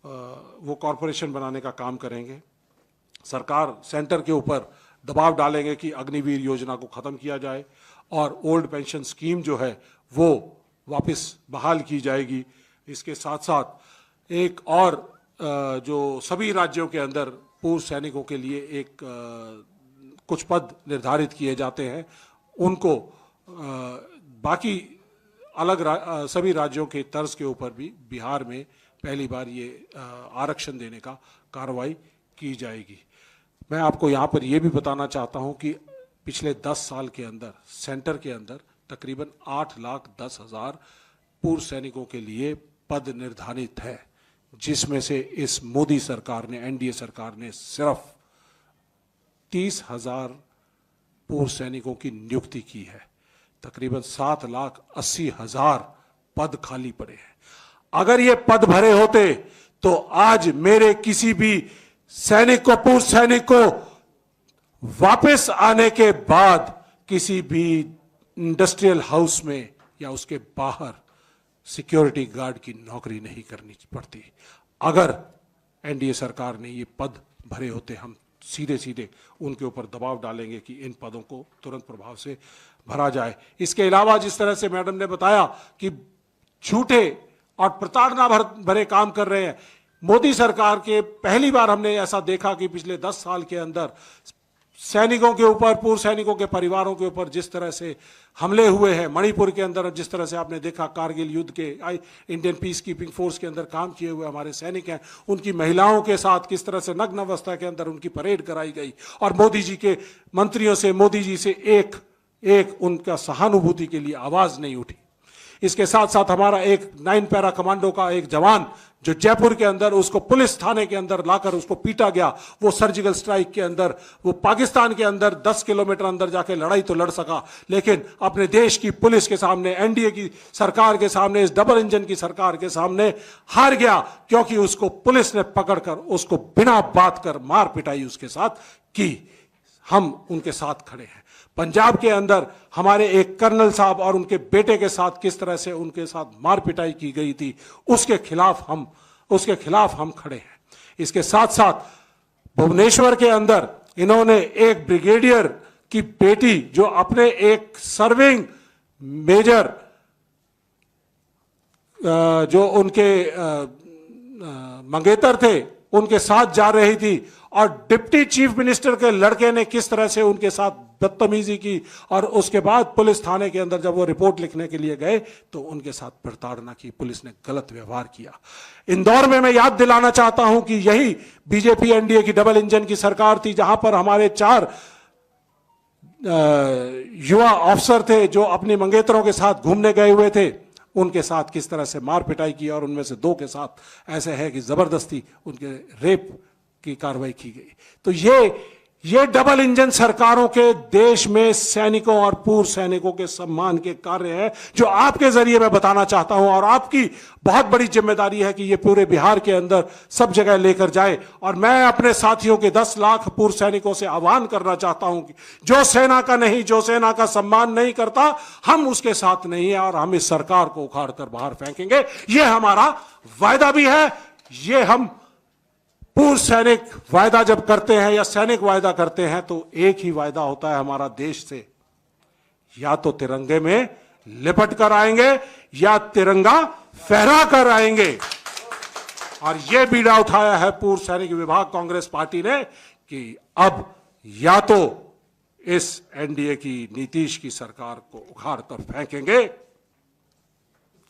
वो कॉरपोरेशन बनाने का काम करेंगे। सरकार सेंटर के ऊपर दबाव डालेंगे कि अग्निवीर योजना को खत्म किया जाए और ओल्ड पेंशन स्कीम जो है वो वापस बहाल की जाएगी। इसके साथ साथ एक और जो सभी राज्यों के अंदर पूर्व सैनिकों के लिए एक कुछ पद निर्धारित किए जाते हैं, उनको बाकी अलग सभी राज्यों के तर्ज के ऊपर भी बिहार में पहली बार ये आरक्षण देने का कार्रवाई की जाएगी। मैं आपको यहाँ पर ये भी बताना चाहता हूँ कि पिछले 10 साल के अंदर सेंटर के अंदर तकरीबन 8,10,000 पूर्व सैनिकों के लिए पद निर्धारित है, जिसमें से इस मोदी सरकार ने, एनडीए सरकार ने सिर्फ 30,000 पूर्व सैनिकों की नियुक्ति की है। तकरीबन 7,80,000 पद खाली पड़े हैं। अगर ये पद भरे होते तो आज मेरे किसी भी सैनिक को, पूर्व सैनिक को वापस आने के बाद किसी भी इंडस्ट्रियल हाउस में या उसके बाहर सिक्योरिटी गार्ड की नौकरी नहीं करनी पड़ती। अगर एनडीए सरकार ने ये पद भरे होते, हम सीधे सीधे उनके ऊपर दबाव डालेंगे कि इन पदों को तुरंत प्रभाव से भरा जाए। इसके अलावा जिस तरह से मैडम ने बताया कि झूठे और प्रताड़ना भरे काम कर रहे हैं, मोदी सरकार के पहली बार हमने ऐसा देखा कि पिछले 10 साल के अंदर सैनिकों के ऊपर, पूर्व सैनिकों के परिवारों के ऊपर जिस तरह से हमले हुए हैं, मणिपुर के अंदर जिस तरह से आपने देखा, कारगिल युद्ध के इंडियन पीस कीपिंग फोर्स के अंदर काम किए हुए हमारे सैनिक हैं, उनकी महिलाओं के साथ किस तरह से नग्न अवस्था के अंदर उनकी परेड कराई गई, और मोदी जी के मंत्रियों से, मोदी जी से एक उनका सहानुभूति के लिए आवाज नहीं उठी। इसके साथ साथ हमारा एक 9 पैरा कमांडो का एक जवान जो जयपुर के अंदर, उसको पुलिस थाने के अंदर लाकर उसको पीटा गया, वो सर्जिकल स्ट्राइक के अंदर, वो पाकिस्तान के अंदर 10 किलोमीटर अंदर जाके लड़ाई तो लड़ सका, लेकिन अपने देश की पुलिस के सामने, एनडीए की सरकार के सामने, इस डबल इंजन की सरकार के सामने हार गया, क्योंकि उसको पुलिस ने पकड़कर उसको बिना बात कर मार पिटाई उसके साथ की। हम उनके साथ खड़े हैं। पंजाब के अंदर हमारे एक कर्नल साहब और उनके बेटे के साथ किस तरह से उनके साथ मार पिटाई की गई थी, उसके खिलाफ हम खड़े हैं। इसके साथ साथ भुवनेश्वर के अंदर इन्होंने एक ब्रिगेडियर की बेटी, जो अपने एक सर्विंग मेजर, जो उनके मंगेतर थे, उनके साथ जा रही थी, और डिप्टी चीफ मिनिस्टर के लड़के ने किस तरह से उनके साथ बदतमीजी की, और उसके बाद पुलिस थाने के अंदर जब वो रिपोर्ट लिखने के लिए गए तो उनके साथ प्रताड़ना की, पुलिस ने गलत व्यवहार किया। इंदौर में मैं याद दिलाना चाहता हूं कि यही बीजेपी एनडीए की डबल इंजन की सरकार थी, जहां पर हमारे 4 युवा अफसर थे जो अपनी मंगेतरों के साथ घूमने गए हुए थे, उनके साथ किस तरह से मार पिटाई की, और उनमें से 2 के साथ ऐसे है कि जबरदस्ती उनके रेप की कार्रवाई की गई। तो ये डबल इंजन सरकारों के देश में सैनिकों और पूर्व सैनिकों के सम्मान के कार्य है, जो आपके जरिए मैं बताना चाहता हूं, और आपकी बहुत बड़ी जिम्मेदारी है कि ये पूरे बिहार के अंदर सब जगह लेकर जाए। और मैं अपने साथियों के 10 लाख पूर्व सैनिकों से आह्वान करना चाहता हूं कि जो सेना का सम्मान नहीं करता, हम उसके साथ नहीं है, और हम इस सरकार को उखाड़ कर बाहर फेंकेंगे। ये हमारा वायदा भी है। ये हम पूर्व सैनिक वायदा जब करते हैं या सैनिक वायदा करते हैं तो एक ही वायदा होता है हमारा देश से, या तो तिरंगे में लिपट कर आएंगे या तिरंगा फहरा कर आएंगे। और यह बीड़ा उठाया है पूर्व सैनिक विभाग कांग्रेस पार्टी ने कि अब या तो इस एनडीए की नीतीश की सरकार को उखाड़ कर फेंकेंगे,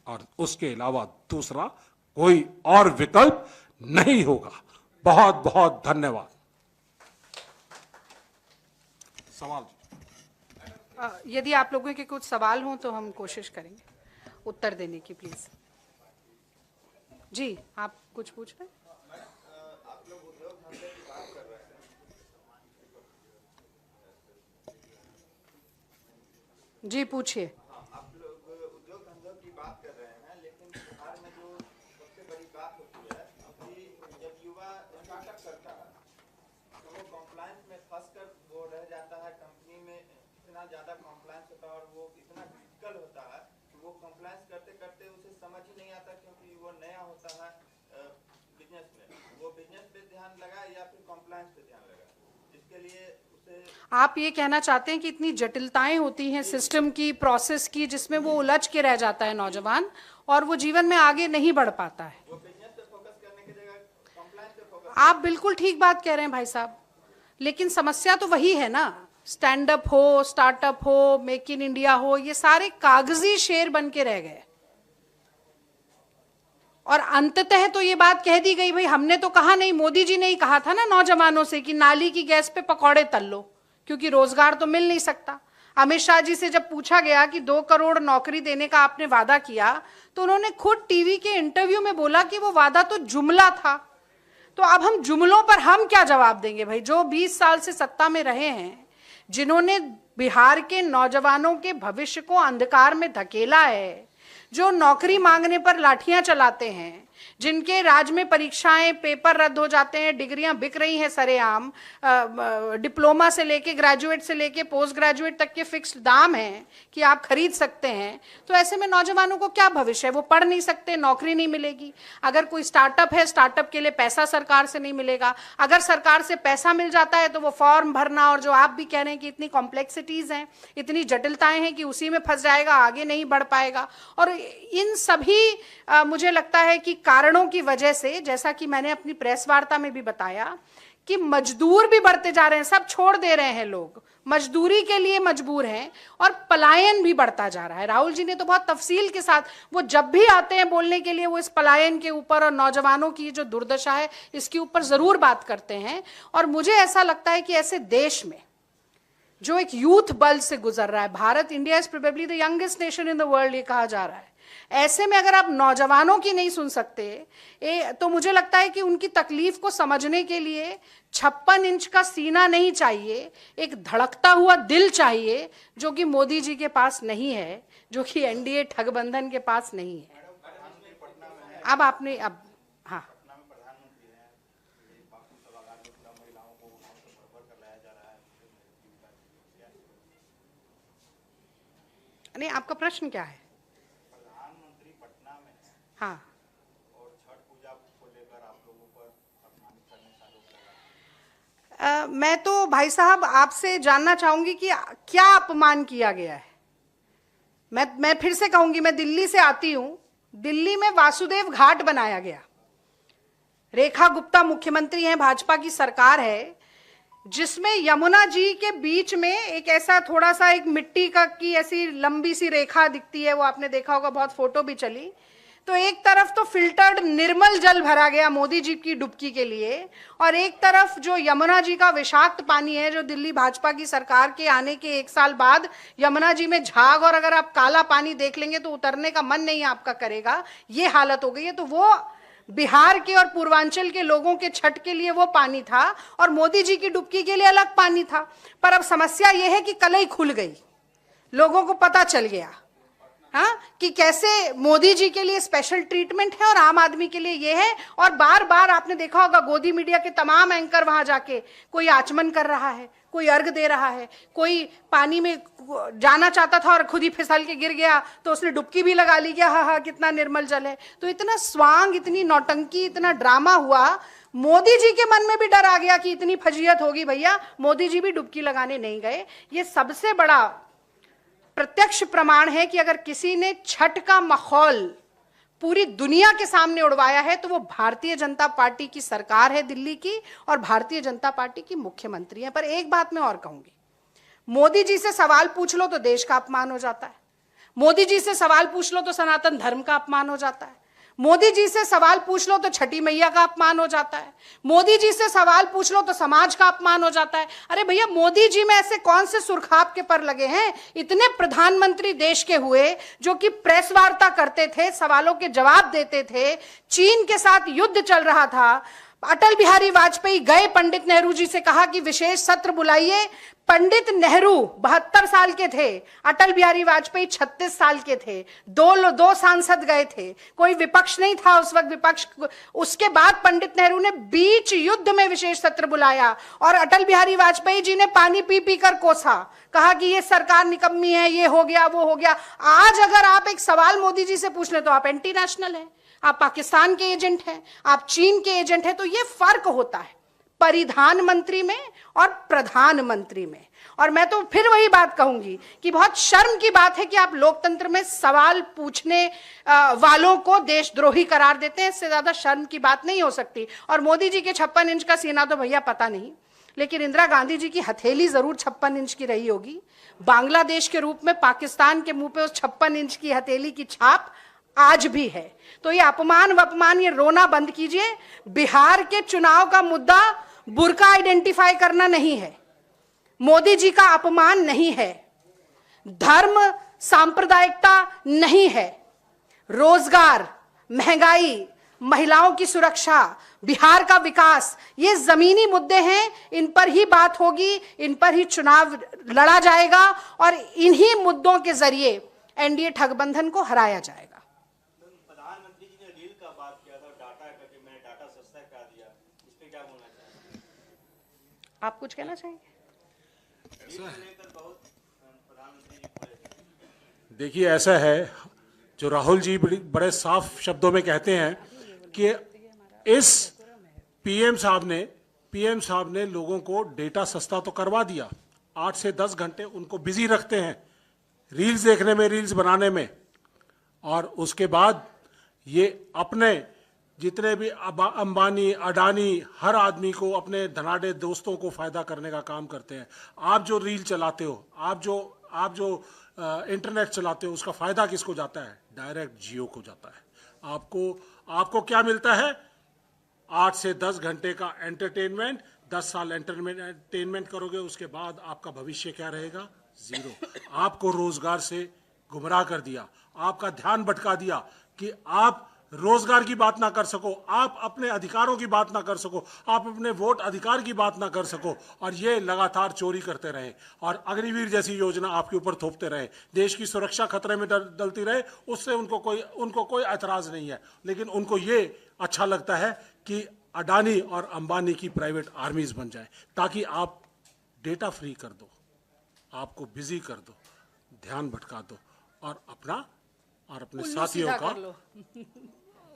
और उसके अलावा दूसरा कोई और विकल्प नहीं होगा। बहुत बहुत धन्यवाद। सवाल? यदि आप लोगों के कुछ सवाल हों तो हम कोशिश करेंगे उत्तर देने की। प्लीज जी, आप कुछ पूछ रहे हैं? आप लोग उद्योग धंधे की बात कर रहे हैं, जी पूछिए। आप लोग उद्योग धंधों की बात कर रहे हैं, लेकिन बिहार में जो सबसे बड़ी बात होती है कि जब युवा स्टार्टअप करता है तो वो कॉम्प्लायंस में फंसकर वो रह जाता है। कंपनी में इतना ज़्यादा कॉम्प्लायंस होता है और वो इतना क्रिटिकल होता है कि वो कॉम्प्लायंस करते करते उसे समझ ही नहीं आता, क्योंकि वो नया होता है बिजनेस में। वो बिजनेस पे ध्यान लगाए या फिर कॉम्प्लायंस पे ध्यान लगाए, जिसके लिए उसे। आप ये कहना चाहते हैं कि इतनी जटिलताएं होती हैं सिस्टम की, प्रोसेस की, जिसमें वो उलझ के रह जाता है नौजवान, और वो जीवन में आगे नहीं बढ़ पाता है। वो बिजनेस पे फोकस करने की जगह कॉम्प्लायंस पे फोकस। आप बिल्कुल ठीक बात कह रहे हैं भाई साहब, लेकिन समस्या तो वही है ना। स्टैंड अप हो, स्टार्टअप हो, मेक इन इंडिया हो, ये सारे कागजी शेर बन के रह गए, और अंततः तो ये बात कह दी गई, भाई हमने तो कहा नहीं, मोदी जी ने ही कहा था ना नौजवानों से कि नाली की गैस पे पकौड़े तल लो, क्योंकि रोजगार तो मिल नहीं सकता। अमित शाह जी से जब पूछा गया कि 2 करोड़ नौकरी देने का आपने वादा किया, तो उन्होंने खुद टीवी के इंटरव्यू में बोला कि वो वादा तो जुमला था। तो अब हम जुमलों पर हम क्या जवाब देंगे भाई? जो 20 साल से सत्ता में रहे हैं, जिन्होंने बिहार के नौजवानों के भविष्य को अंधकार में धकेला है, जो नौकरी मांगने पर लाठियां चलाते हैं, जिनके राज्य में परीक्षाएं, पेपर रद्द हो जाते हैं, डिग्रियां बिक रही हैं सरेआम, डिप्लोमा से लेके ग्रेजुएट से लेके पोस्ट ग्रेजुएट तक के फिक्स्ड दाम हैं कि आप खरीद सकते हैं। तो ऐसे में नौजवानों को क्या भविष्य है? वो पढ़ नहीं सकते, नौकरी नहीं मिलेगी। अगर कोई स्टार्टअप है, स्टार्टअप के लिए पैसा सरकार से नहीं मिलेगा। अगर सरकार से पैसा मिल जाता है तो वो फॉर्म भरना, और जो आप भी कह रहे हैं कि इतनी कॉम्प्लेक्सिटीज हैं, इतनी जटिलताएं हैं कि उसी में फंस जाएगा, आगे नहीं बढ़ पाएगा। और इन सभी मुझे लगता है कि कारणों की वजह से, जैसा कि मैंने अपनी प्रेस वार्ता में भी बताया, कि मजदूर भी बढ़ते जा रहे हैं, सब छोड़ दे रहे हैं, लोग मजदूरी के लिए मजबूर हैं, और पलायन भी बढ़ता जा रहा है। राहुल जी ने तो बहुत तफसील के साथ, वो जब भी आते हैं बोलने के लिए, वो इस पलायन के ऊपर और नौजवानों की जो दुर्दशा है इसके ऊपर जरूर बात करते हैं। और मुझे ऐसा लगता है कि ऐसे देश में जो एक यूथ बल से गुजर रहा है, Bharat, India is probably the youngest nation in the world, ये कहा जा रहा है, ऐसे में अगर आप नौजवानों की नहीं सुन सकते तो मुझे लगता है कि उनकी तकलीफ को समझने के लिए 56 इंच का सीना नहीं चाहिए, एक धड़कता हुआ दिल चाहिए, जो कि मोदी जी के पास नहीं है, जो कि एनडीए ठगबंधन के पास नहीं है। अब आपने हाँ, नहीं, आपका प्रश्न क्या है? प्रधानमंत्री पटना में है हाँ, और छठ पूजा को लेकर आप लोगों पर अपमानित करने का आरोप लगा। मैं तो भाई साहब आपसे जानना चाहूंगी कि क्या अपमान किया गया है। मैं फिर से कहूंगी, मैं दिल्ली से आती हूं, दिल्ली में वासुदेव घाट बनाया गया, रेखा गुप्ता मुख्यमंत्री हैं, भाजपा की सरकार है, जिसमें यमुना जी के बीच में एक ऐसा थोड़ा सा एक मिट्टी का की ऐसी लंबी सी रेखा दिखती है, वो आपने देखा होगा, बहुत फोटो भी चली। तो एक तरफ तो फिल्टर्ड निर्मल जल भरा गया मोदी जी की डुबकी के लिए, और एक तरफ जो यमुना जी का विषाक्त पानी है, जो दिल्ली भाजपा की सरकार के आने के 1 साल बाद यमुना जी में झाग, और अगर आप काला पानी देख लेंगे तो उतरने का मन नहीं आपका करेगा, ये हालत हो गई है। तो वो बिहार के और पूर्वांचल के लोगों के छठ के लिए वो पानी था, और मोदी जी की डुबकी के लिए अलग पानी था। पर अब समस्या ये है कि कलई खुल गई, लोगों को पता चल गया, हाँ, कि कैसे मोदी जी के लिए स्पेशल ट्रीटमेंट है और आम आदमी के लिए ये है। और बार बार आपने देखा होगा गोदी मीडिया के तमाम एंकर वहां जाके कोई आचमन कर रहा है, कोई अर्घ दे रहा है, कोई पानी में जाना चाहता था और खुद ही फिसल के गिर गया तो उसने डुबकी भी लगा ली, हा हा कितना निर्मल जल है। तो इतना स्वांग, इतनी नौटंकी, इतना ड्रामा हुआ, मोदी जी के मन में भी डर आ गया कि इतनी फजीयत होगी भैया, मोदी जी भी डुबकी लगाने नहीं गए। ये सबसे बड़ा प्रत्यक्ष प्रमाण है कि अगर किसी ने छठ का माहौल पूरी दुनिया के सामने उड़वाया है तो वो भारतीय जनता पार्टी की सरकार है दिल्ली की, और भारतीय जनता पार्टी की मुख्यमंत्री है। पर एक बात मैं और कहूंगी, मोदी जी से सवाल पूछ लो तो देश का अपमान हो जाता है, मोदी जी से सवाल पूछ लो तो सनातन धर्म का अपमान हो जाता है, मोदी जी से सवाल पूछ लो तो छठी मैया का अपमान हो जाता है, मोदी जी से सवाल पूछ लो तो समाज का अपमान हो जाता है। अरे भैया, मोदी जी में ऐसे कौन से सुरखाब के पर लगे हैं? इतने प्रधानमंत्री देश के हुए जो कि प्रेस वार्ता करते थे, सवालों के जवाब देते थे, चीन के साथ युद्ध चल रहा था। अटल बिहारी वाजपेयी गए पंडित नेहरू जी से कहा कि विशेष सत्र बुलाइए। पंडित नेहरू 72 साल के थे, अटल बिहारी वाजपेयी 36 साल के थे, दो सांसद गए थे, कोई विपक्ष नहीं था उस वक्त, विपक्ष। उसके बाद पंडित नेहरू ने बीच युद्ध में विशेष सत्र बुलाया और अटल बिहारी वाजपेयी जी ने पानी पी पी कर कोसा, कहा कि ये सरकार निकम्मी है, ये हो गया, वो हो गया। आज अगर आप एक सवाल मोदी जी से पूछ ले तो आप एंटी नेशनल हैं, आप पाकिस्तान के एजेंट हैं, आप चीन के एजेंट हैं। तो ये फर्क होता है परिधान मंत्री में और प्रधानमंत्री में। और मैं तो फिर वही बात कहूंगी कि बहुत शर्म की बात है कि आप लोकतंत्र में सवाल पूछने वालों को देशद्रोही करार देते हैं। इससे ज्यादा शर्म की बात नहीं हो सकती। और मोदी जी के 56 इंच का सीना तो भैया पता नहीं, लेकिन इंदिरा गांधी जी की हथेली जरूर 56 इंच की रही होगी। बांग्लादेश के रूप में पाकिस्तान के मुंह पे उस 56 इंच की हथेली की छाप आज भी है। तो ये अपमान, ये रोना बंद कीजिए। बिहार के चुनाव का मुद्दा बुर्का आइडेंटिफाई करना नहीं है, मोदी जी का अपमान नहीं है, धर्म सांप्रदायिकता नहीं है, रोजगार, महंगाई, महिलाओं की सुरक्षा, बिहार का विकास, ये जमीनी मुद्दे हैं। इन पर ही बात होगी, इन पर ही चुनाव लड़ा जाएगा और इन्हीं मुद्दों के जरिए एनडीए ठगबंधन को हराया जाएगा। प्रधानमंत्री जी ने रील का बात किया था, डाटा करके मैंने डाटा सस्ता करा दिया, इस पे क्या बोलना चाहेंगे? आप कुछ कहना चाहेंगे? देखिए, ऐसा है, जो राहुल जी बड़े साफ शब्दों में कहते हैं कि इस पीएम साहब ने लोगों को डेटा सस्ता तो करवा दिया, 8 से 10 घंटे उनको बिजी रखते हैं रील्स देखने में, रील्स बनाने में, और उसके बाद ये अपने जितने भी अंबानी, अडानी, हर आदमी को, अपने धनाढ़ दोस्तों को फायदा करने का काम करते हैं। आप जो रील चलाते हो, आप जो इंटरनेट चलाते हो, उसका फायदा किसको जाता है? डायरेक्ट जियो को जाता है। आपको क्या मिलता है? 8 से 10 घंटे का एंटरटेनमेंट। 10 साल एंटरटेनमेंट करोगे, उसके बाद आपका भविष्य क्या रहेगा? 0। आपको रोजगार से गुमराह कर दिया, आपका ध्यान भटका दिया कि आप रोजगार की बात ना कर सको, आप अपने अधिकारों की बात ना कर सको, आप अपने वोट अधिकार की बात ना कर सको, और ये लगातार चोरी करते रहे और अग्निवीर जैसी योजना आपके ऊपर थोपते रहे, देश की सुरक्षा खतरे में डलती रहे। उससे उनको कोई ऐतराज नहीं है, लेकिन उनको ये अच्छा लगता है कि अडानी और अंबानी की प्राइवेट आर्मीज बन जाए, ताकि आप डेटा फ्री कर दो, आपको बिजी कर दो, ध्यान भटका दो और अपने उल्लू साथियों सीधा का कर लो।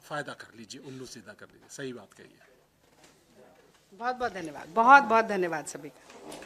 फायदा कर लीजिए, उल्लू सीधा कर लीजिए। सही बात कही है। बहुत बहुत धन्यवाद, बहुत बहुत धन्यवाद सभी का।